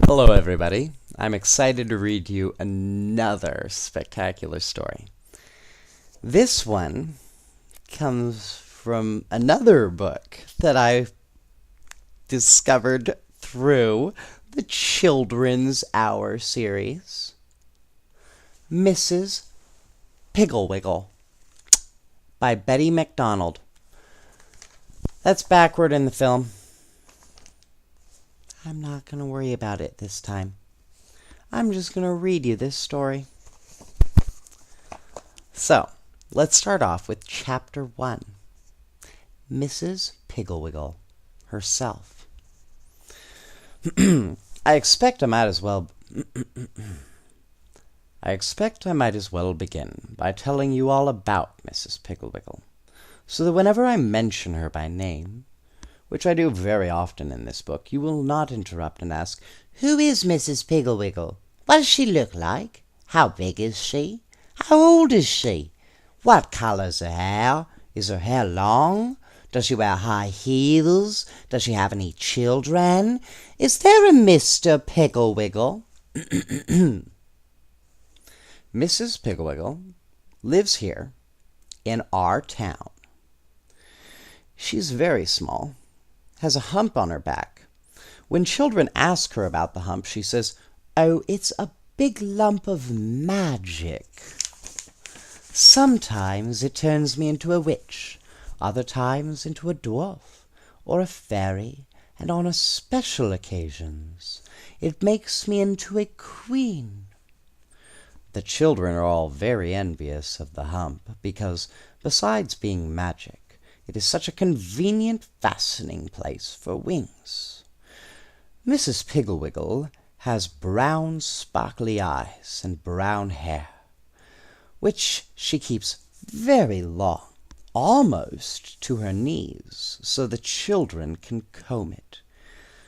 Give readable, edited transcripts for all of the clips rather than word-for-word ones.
Hello, everybody. I'm excited to read you another spectacular story. This one comes from another book that I discovered through the Children's Hour series, Mrs. Piggle by Betty MacDonald. That's backward in the film. I'm not going to worry about it this time. I'm just going to read you this story. So, let's start off with Chapter 1. Mrs. Piggle herself. I expect I might as well begin by telling you all about Mrs. Piggle, so that whenever I mention her by name, which I do very often in this book, you will not interrupt and ask, "Who is Mrs. Piggle? What does she look like? How big is she? How old is she? What color's her hair? Is her hair long? Does she wear high heels? Does she have any children? Is there a Mr. Piggle?" Mrs. Piggle lives here in our town. She's very small, has a hump on her back. When children ask her about the hump, she says, "Oh, it's a big lump of magic. Sometimes it turns me into a witch, other times into a dwarf or a fairy, and on special occasions it makes me into a queen." The children are all very envious of the hump, because, besides being magic, it is such a convenient fastening place for wings. Mrs. Piggle has brown sparkly eyes and brown hair, which she keeps very long, almost to her knees, so the children can comb it.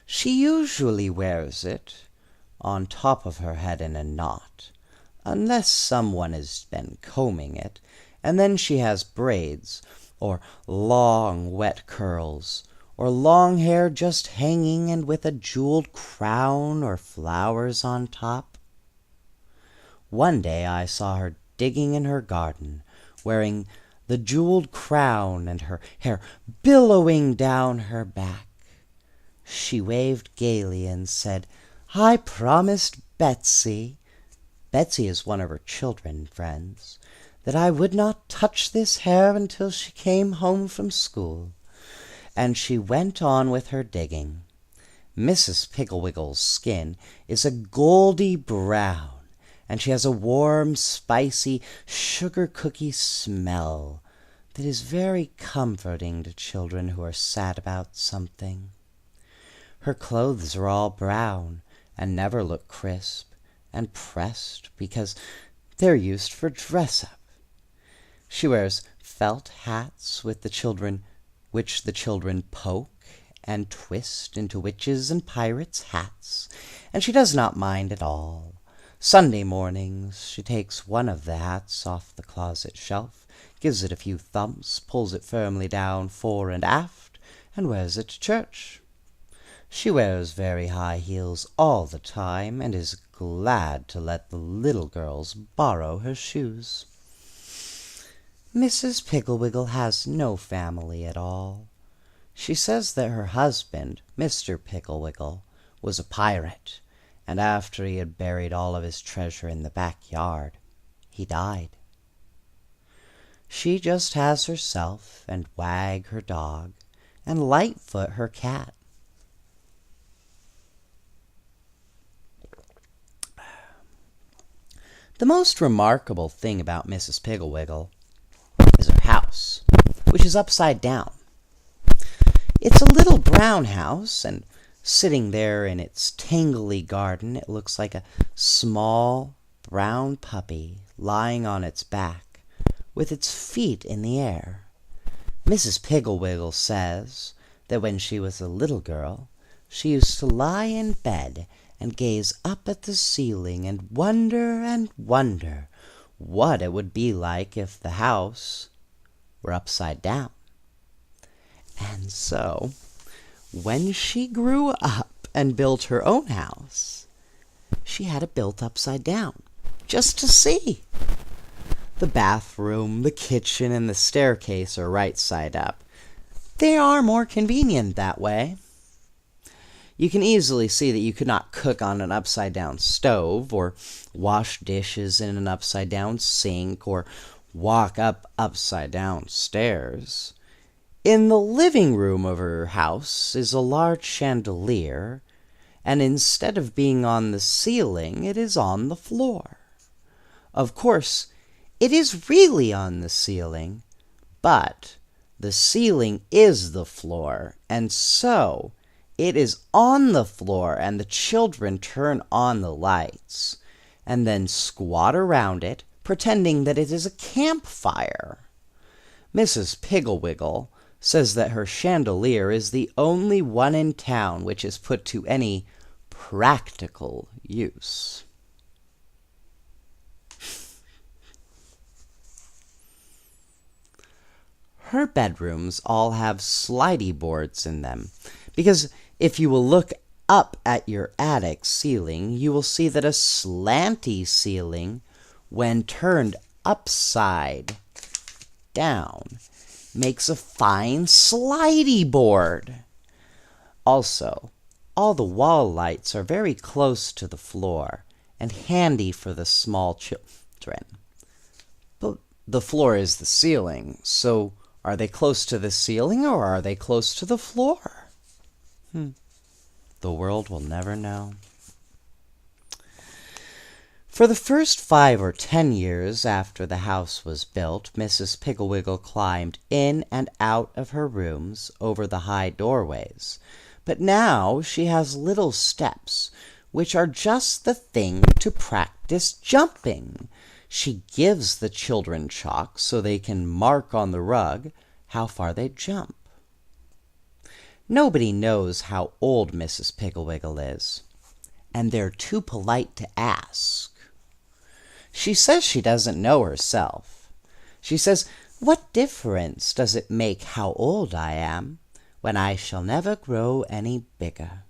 She usually wears it on top of her head in a knot, unless someone has been combing it, and then she has braids, or long wet curls, or long hair just hanging and with a jeweled crown or flowers on top. One day I saw her digging in her garden, wearing the jeweled crown and her hair billowing down her back. She waved gaily and said, "I promised Betsy" Betsy is one of her children, friends, "that I would not touch this hair until she came home from school." And she went on with her digging. Mrs. Piggle's skin is a goldy brown, and she has a warm, spicy, sugar cookie smell that is very comforting to children who are sad about something. Her clothes are all brown and never look crisp and pressed, because they're used for dress-up. She wears felt hats which the children poke and twist into witches' and pirates' hats, and she does not mind at all. Sunday mornings she takes one of the hats off the closet shelf, gives it a few thumps, pulls it firmly down fore and aft, and wears it to church. She wears very high heels all the time, and is glad to let the little girls borrow her shoes. Mrs. Piggle has no family at all. She says that her husband, Mr. Piggle, was a pirate, and after he had buried all of his treasure in the backyard, he died. She just has herself, and Wag, her dog, and Lightfoot, her cat. The most remarkable thing about Mrs. Piggle is her house, which is upside down. It's a little brown house, and sitting there in its tangly garden, it looks like a small brown puppy lying on its back, with its feet in the air. Mrs. Piggle says that when she was a little girl, she used to lie in bed and gaze up at the ceiling and wonder what it would be like if the house were upside down. And so, when she grew up and built her own house, she had it built upside down, just to see. The bathroom, the kitchen, and the staircase are right side up. They are more convenient that way. You can easily see that you could not cook on an upside-down stove, or wash dishes in an upside-down sink, or walk up upside-down stairs. In the living room of her house is a large chandelier, and instead of being on the ceiling, it is on the floor. Of course, it is really on the ceiling, but the ceiling is the floor, and so it is on the floor, and the children turn on the lights, and then squat around it, pretending that it is a campfire. Mrs. Piggle says that her chandelier is the only one in town which is put to any practical use. Her bedrooms all have slidey boards in them, because if you will look up at your attic ceiling, you will see that a slanty ceiling, when turned upside down, makes a fine slidey board. Also, all the wall lights are very close to the floor and handy for the small children. But the floor is the ceiling, so are they close to the ceiling or are they close to the floor? The world will never know. For the first 5 or 10 years after the house was built, Mrs. Piggle climbed in and out of her rooms over the high doorways. But now she has little steps, which are just the thing to practice jumping. She gives the children chalk so they can mark on the rug how far they jump. Nobody knows how old Mrs. Piggle is, and they're too polite to ask. She says she doesn't know herself. She says, "What difference does it make how old I am, when I shall never grow any bigger?"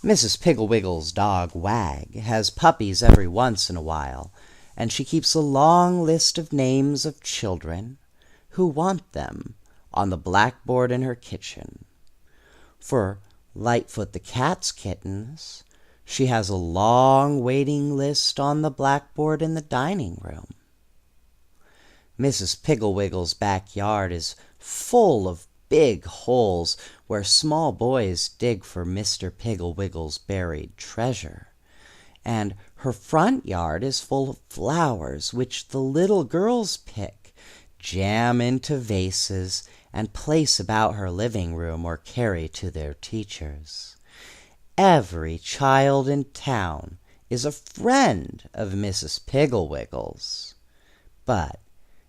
Mrs. Piggle's dog, Wag, has puppies every once in a while, and she keeps a long list of names of children who want them on the blackboard in her kitchen. For Lightfoot the cat's kittens, she has a long waiting list on the blackboard in the dining room. Mrs. Piggle's backyard is full of big holes where small boys dig for Mr. Piggle's buried treasure, and her front yard is full of flowers which the little girls pick, jam into vases, and place about her living room or carry to their teachers. Every child in town is a friend of Mrs. Piggle's, but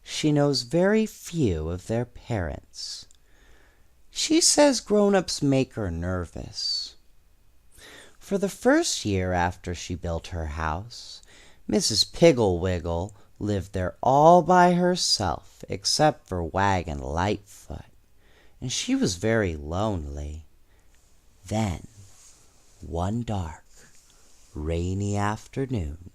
she knows very few of their parents. She says grown-ups make her nervous. For the first year after she built her house, Mrs. Piggle lived there all by herself, except for Wag and Lightfoot, and she was very lonely. Then, one dark, rainy afternoon,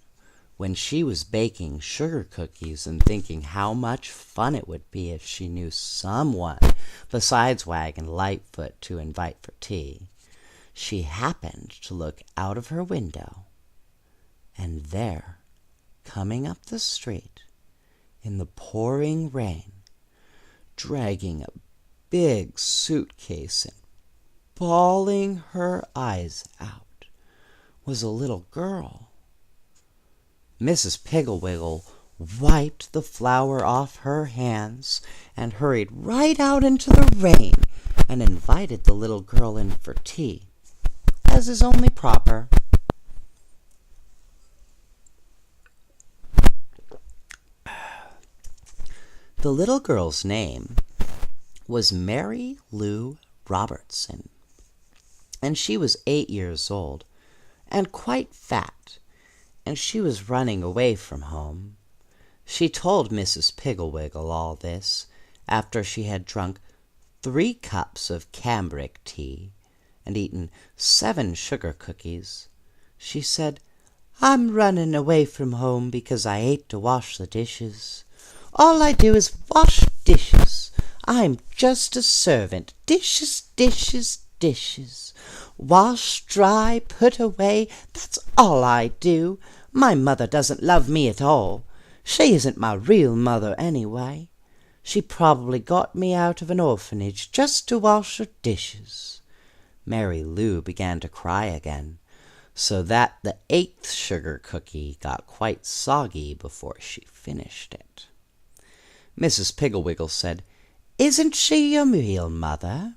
when she was baking sugar cookies and thinking how much fun it would be if she knew someone besides Wag and Lightfoot to invite for tea, she happened to look out of her window, and there, coming up the street, in the pouring rain, dragging a big suitcase and bawling her eyes out, was a little girl. Mrs. Piggle wiped the flour off her hands and hurried right out into the rain and invited the little girl in for tea, as is only proper. The little girl's name was Mary Lou Robertson, and she was 8 years old and quite fat, and she was running away from home. She told Mrs. Piggle all this after she had drunk 3 cups of cambric tea and eaten 7 sugar cookies. She said, I'm running away from home because I hate to wash the dishes. All I do is wash dishes. I'm just a servant. Dishes, dishes, dishes. Wash, dry, put away, that's all I do. My mother doesn't love me at all. She isn't my real mother anyway. She probably got me out of an orphanage just to wash her dishes. Mary Lou began to cry again, so that the 8th sugar cookie got quite soggy before she finished it. Mrs. Piggle said, "Isn't she your real mother?"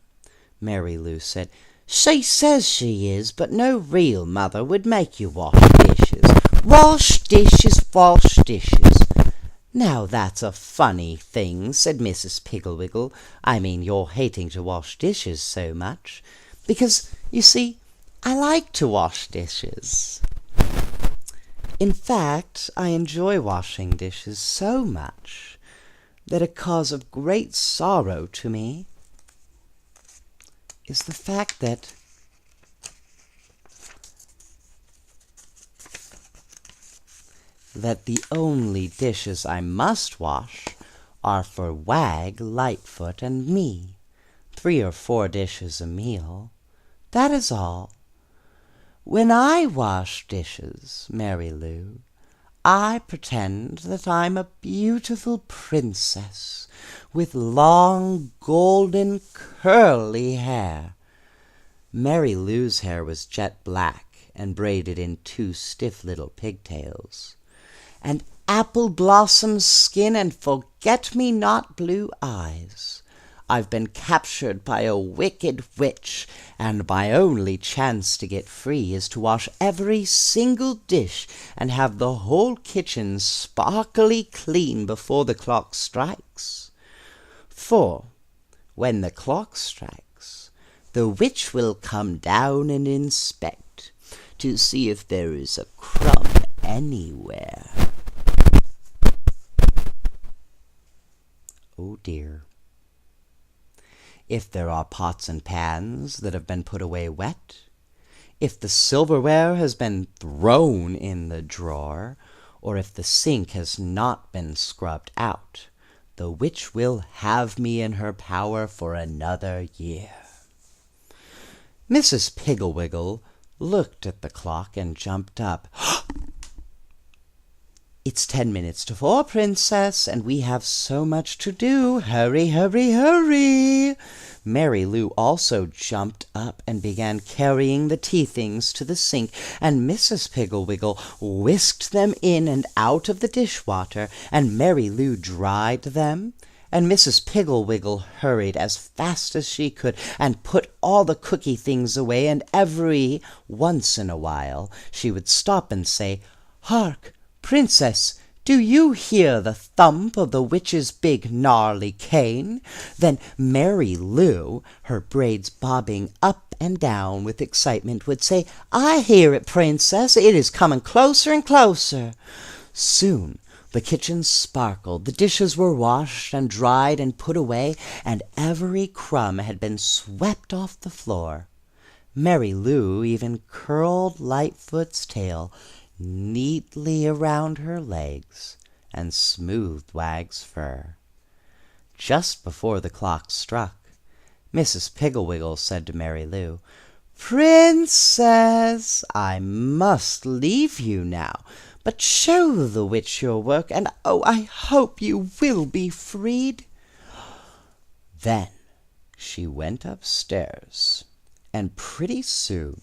Mary Lou said, "She says she is, but no real mother would make you wash dishes. Wash dishes, wash dishes." "Now that's a funny thing," said Mrs. Piggle. "I mean your hating to wash dishes so much. Because, you see, I like to wash dishes. In fact, I enjoy washing dishes so much that a cause of great sorrow to me is the fact that the only dishes I must wash are for Wag, Lightfoot, and me, 3 or 4 dishes a meal. That is all. When I wash dishes, Mary Lou, I pretend that I'm a beautiful princess with long, golden, curly hair." Mary Lou's hair was jet black and braided in 2 stiff little pigtails, and apple blossom skin and forget-me-not blue eyes. I've been captured by a wicked witch, and my only chance to get free is to wash every single dish and have the whole kitchen sparkly clean before the clock strikes. For when the clock strikes, the witch will come down and inspect to see if there is a crumb anywhere. Oh dear. If there are pots and pans that have been put away wet, if the silverware has been thrown in the drawer, or if the sink has not been scrubbed out, the witch will have me in her power for another year. Mrs. Piggle looked at the clock and jumped up. "It's 10 minutes to 4, Princess, and we have so much to do. Hurry, hurry, hurry!" Mary Lou also jumped up and began carrying the tea things to the sink, and Mrs. Piggle whisked them in and out of the dishwater, and Mary Lou dried them, and Mrs. Piggle hurried as fast as she could and put all the cookie things away, and every once in a while she would stop and say, "Hark! Princess, do you hear the thump of the witch's big gnarly cane?" Then Mary Lou, her braids bobbing up and down with excitement, would say, "I hear it, Princess. It is coming closer and closer." Soon the kitchen sparkled, the dishes were washed and dried and put away, and every crumb had been swept off the floor. Mary Lou even curled Lightfoot's tail neatly around her legs and smoothed Wag's fur. Just before the clock struck, Mrs. Piggle said to Mary Lou, "Princess, I must leave you now, but show the witch your work, and oh, I hope you will be freed." Then she went upstairs, and pretty soon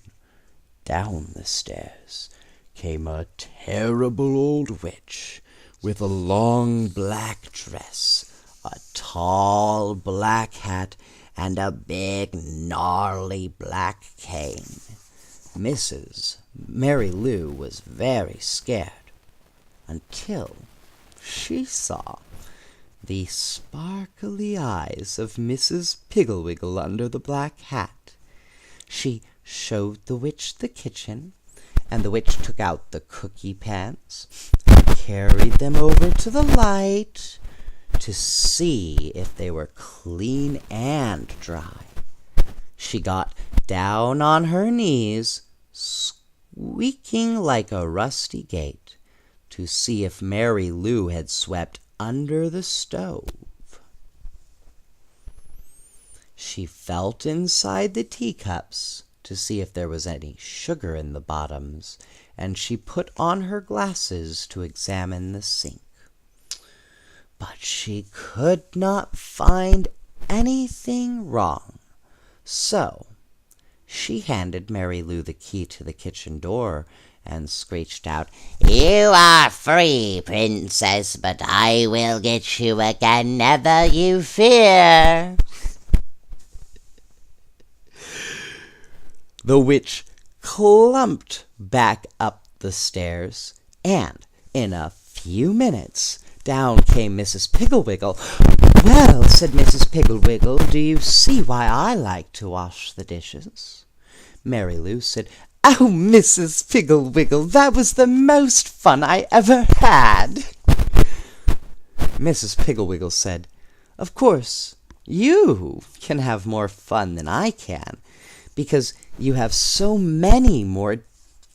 down the stairs came a terrible old witch with a long black dress, a tall black hat, and a big gnarly black cane. Mrs. Mary Lou was very scared until she saw the sparkly eyes of Mrs. Piggle under the black hat. She showed the witch the kitchen, and the witch took out the cookie pans and carried them over to the light to see if they were clean and dry. She got down on her knees, squeaking like a rusty gate to see if Mary Lou had swept under the stove. She felt inside the teacups to see if there was any sugar in the bottoms, and she put on her glasses to examine the sink. But she could not find anything wrong, so she handed Mary Lou the key to the kitchen door and screeched out, "You are free, princess, but I will get you again, never you fear." The witch clumped back up the stairs, and in a few minutes down came Mrs. Piggle-Wiggle. "Well," said Mrs. Piggle-Wiggle, "do you see why I like to wash the dishes?" Mary Lou said, "Oh, Mrs. Piggle-Wiggle, that was the most fun I ever had." Mrs. Piggle-Wiggle said, "Of course, you can have more fun than I can, because you have so many more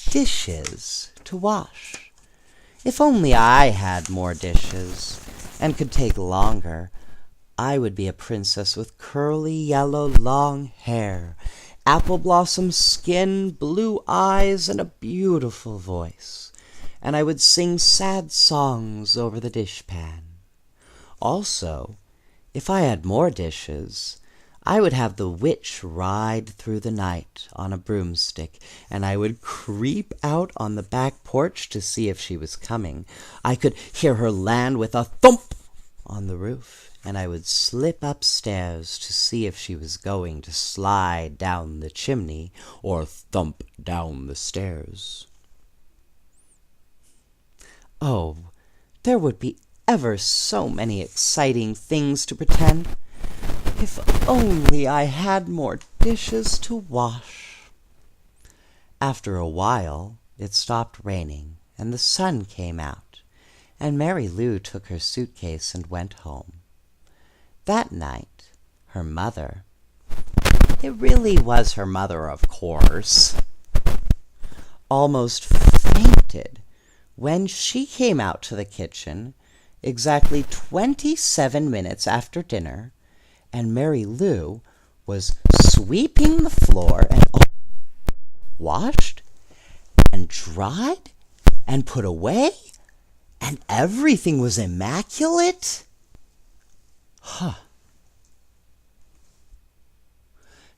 dishes to wash. If only I had more dishes and could take longer, I would be a princess with curly yellow long hair, apple blossom skin, blue eyes, and a beautiful voice, and I would sing sad songs over the dishpan. Also, if I had more dishes, I would have the witch ride through the night on a broomstick, and I would creep out on the back porch to see if she was coming. I could hear her land with a thump on the roof, and I would slip upstairs to see if she was going to slide down the chimney or thump down the stairs. Oh, there would be ever so many exciting things to pretend. If only I had more dishes to wash." After a while, it stopped raining, and the sun came out, and Mary Lou took her suitcase and went home. That night, her mother — it really was her mother, of course — almost fainted when she came out to the kitchen exactly 27 minutes after dinner, and Mary Lou was sweeping the floor and washed and dried and put away, and everything was immaculate.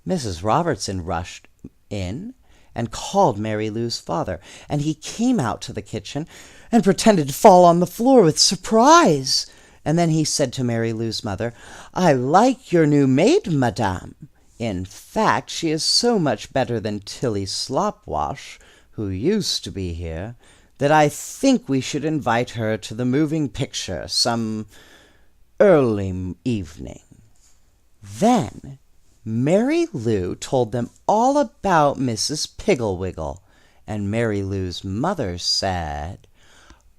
Mrs. Robertson rushed in and called Mary Lou's father, and he came out to the kitchen and pretended to fall on the floor with surprise. And then he said to Mary Lou's mother, "I like your new maid, madame. In fact, she is so much better than Tilly Slopwash, who used to be here, that I think we should invite her to the moving picture some early evening." Then Mary Lou told them all about Mrs. Piggle-Wiggle, and Mary Lou's mother said,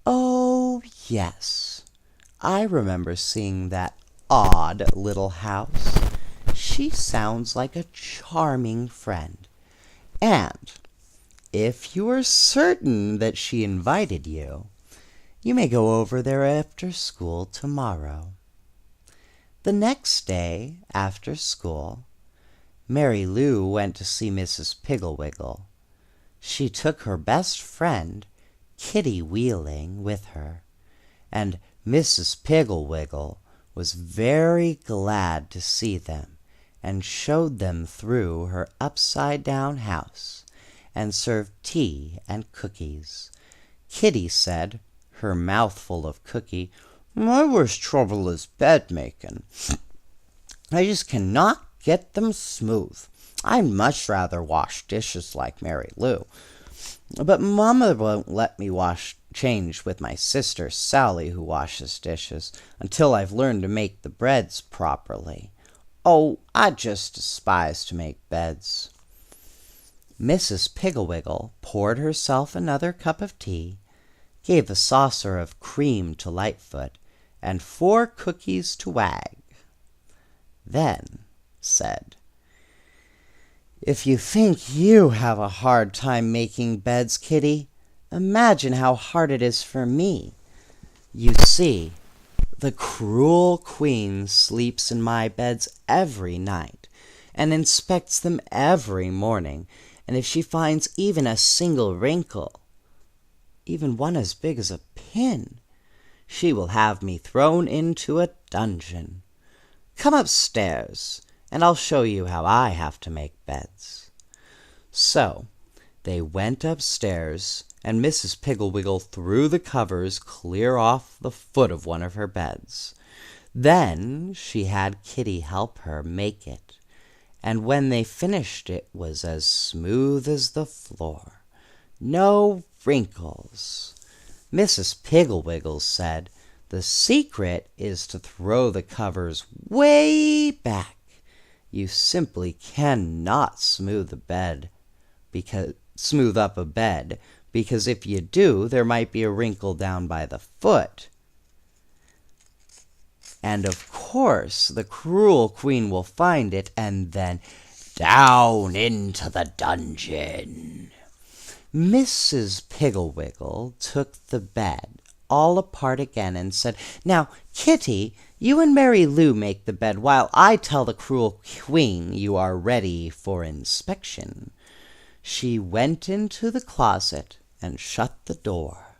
"Oh, yes, I remember seeing that odd little house. She sounds like a charming friend. And if you are certain that she invited you, you may go over there after school tomorrow." The next day, after school, Mary Lou went to see Mrs. Piggle-Wiggle. She took her best friend, Kitty Wheeling, with her, and Mrs. Piggle-Wiggle was very glad to see them, and showed them through her upside-down house, and served tea and cookies. Kitty said, her mouth full of cookie, "My worst trouble is bed-making. I just cannot get them smooth. I'd much rather wash dishes like Mary Lou. But Mama won't let me change with my sister Sally, who washes dishes, until I've learned to make the breads properly. Oh, I just despise to make beds." Mrs. Piggle-Wiggle poured herself another cup of tea, gave a saucer of cream to Lightfoot, and 4 cookies to Wag. Then said, If you think you have a hard time making beds, Kitty, imagine how hard it is for me. You see, the cruel queen sleeps in my beds every night and inspects them every morning, and if she finds even a single wrinkle, even one as big as a pin, she will have me thrown into a dungeon. Come upstairs, and I'll show you how I have to make beds." So they went upstairs, and Mrs. Piggle threw the covers clear off the foot of one of her beds. Then she had Kitty help her make it, and when they finished it was as smooth as the floor. No wrinkles. Mrs. Piggle said, "The secret is to throw the covers way back. You simply cannot smooth up a bed, because if you do, there might be a wrinkle down by the foot. And of course, the cruel queen will find it, and then down into the dungeon." Mrs. Piggle took the bed all apart again and said, "Now, Kitty, you and Mary Lou make the bed while I tell the cruel queen you are ready for inspection." She went into the closet and shut the door.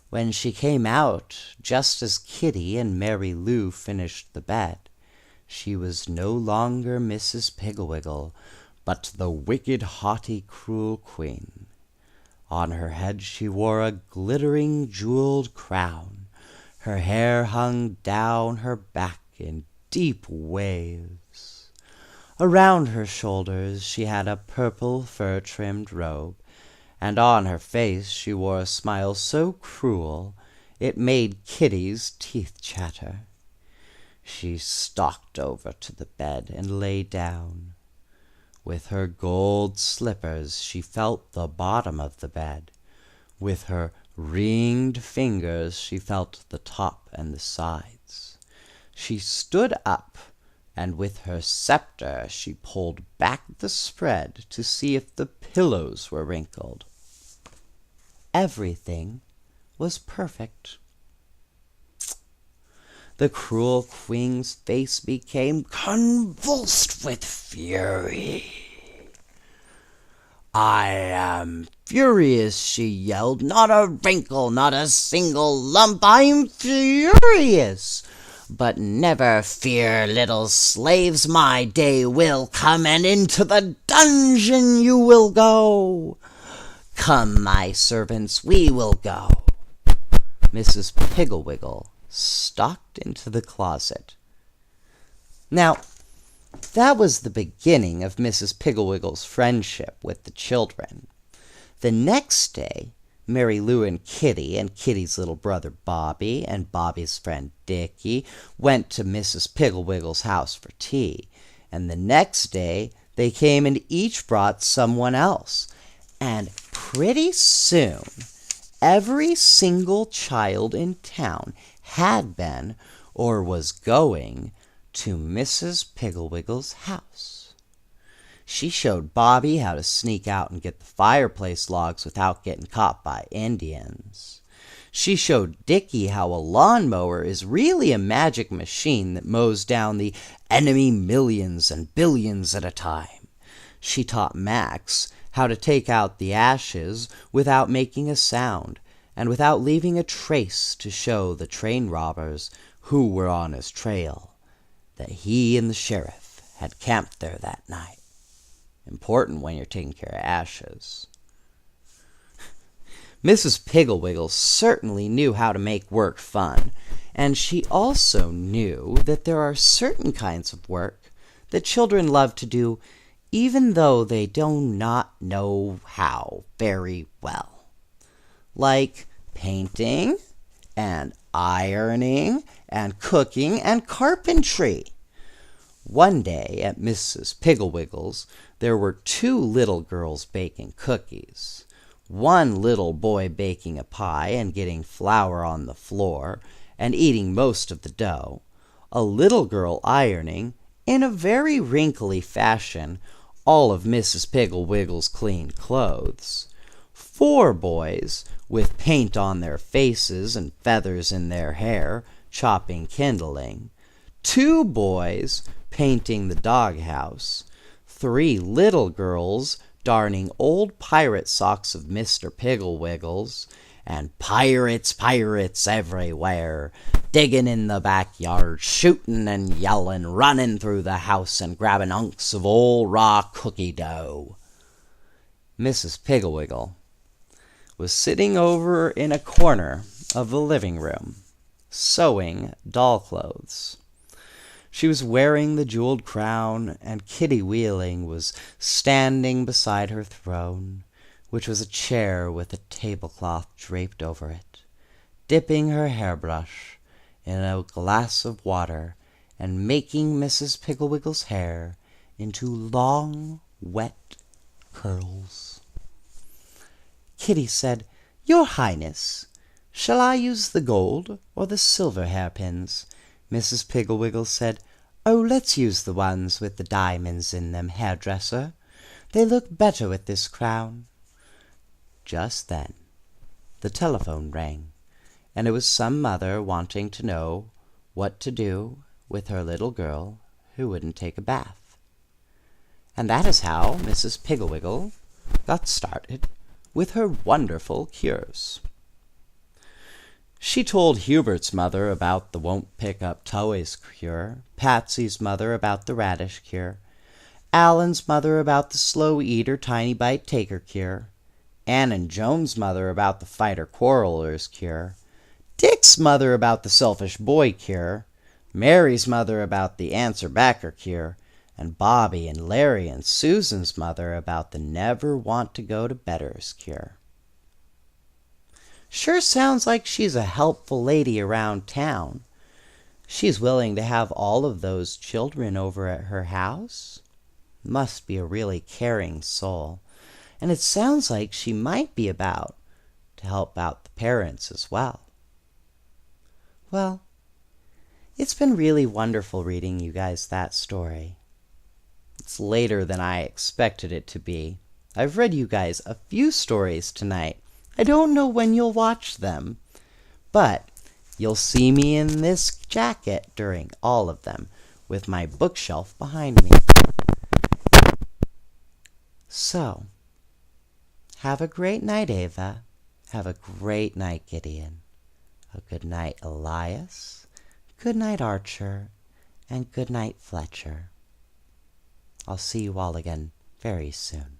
When she came out, just as Kitty and Mary Lou finished the bed, she was no longer Mrs. Piggle, but the wicked, haughty, cruel queen. On her head she wore a glittering jeweled crown. Her hair hung down her back in deep waves. Around her shoulders she had a purple fur-trimmed robe, and on her face she wore a smile so cruel it made Kitty's teeth chatter. She stalked over to the bed and lay down. With her gold slippers she felt the bottom of the bed. With her ringed fingers she felt the top and the sides. She stood up, and with her scepter she pulled back the spread to see if the pillows were wrinkled. Everything was perfect. The cruel queen's face became convulsed with fury. "I am furious," she yelled. "Not a wrinkle, not a single lump. I'm furious. But never fear, little slaves, my day will come, and into the dungeon you will go. Come, my servants, we will go." Mrs. Piggle stalked into the closet. Now, that was the beginning of Mrs. Piggle's friendship with the children. The next day, Mary Lou and Kitty's little brother Bobby, and Bobby's friend Dickie went to Mrs. Piggle's house for tea, and the next day they came and each brought someone else, and pretty soon every single child in town had been or was going to Mrs. Piggle's house. She showed Bobby how to sneak out and get the fireplace logs without getting caught by Indians. She showed Dickie how a lawnmower is really a magic machine that mows down the enemy millions and billions at a time. She taught Max how to take out the ashes without making a sound, and without leaving a trace to show the train robbers who were on his trail that he and the sheriff had camped there that night. Important when you're taking care of ashes. Mrs. Piggle certainly knew how to make work fun, and she also knew that there are certain kinds of work that children love to do even though they do not know how very well. Like painting, and ironing, and cooking, and carpentry. One day at Mrs. Piggle's, there were 2 little girls baking cookies. One little boy baking a pie and getting flour on the floor and eating most of the dough. A little girl ironing, in a very wrinkly fashion, all of Mrs. Piggle Wiggle's clean clothes. 4 boys, with paint on their faces and feathers in their hair, chopping kindling. 2 boys, painting the doghouse. 3 little girls, darning old pirate socks of Mr. Piggle Wiggles. And pirates, pirates everywhere, digging in the backyard, shooting and yelling, running through the house and grabbing hunks of old raw cookie dough. Mrs. Piggle Wiggle was sitting over in a corner of the living room, sewing doll clothes. She was wearing the jeweled crown, and Kitty Wheeling was standing beside her throne, which was a chair with a tablecloth draped over it, dipping her hairbrush in a glass of water and making Mrs. Piggle Wiggle's hair into long, wet curls. Kitty said, "Your Highness, shall I use the gold or the silver hairpins?" Mrs. Piggle Wiggle said, "Oh, let's use the ones with the diamonds in them, hairdresser. They look better with this crown." Just then the telephone rang, and it was some mother wanting to know what to do with her little girl who wouldn't take a bath. And that is how Mrs. Piggle Wiggle got started with her wonderful cures. She told Hubert's mother about the won't pick up toys cure, Patsy's mother about the radish cure, Alan's mother about the slow eater tiny bite taker cure, Ann and Joan's mother about the fighter quarrelers cure, Dick's mother about the selfish boy cure, Mary's mother about the answer backer cure, and Bobby and Larry and Susan's mother about the never want to go to bedders cure. Sure sounds like she's a helpful lady around town. She's willing to have all of those children over at her house. Must be a really caring soul. And it sounds like she might be about to help out the parents as well. Well, it's been really wonderful reading you guys that story. It's later than I expected it to be. I've read you guys a few stories tonight. I don't know when you'll watch them, but you'll see me in this jacket during all of them, with my bookshelf behind me. So, have a great night, Ava. Have a great night, Gideon. A good night, Elias. Good night, Archer. And good night, Fletcher. I'll see you all again very soon.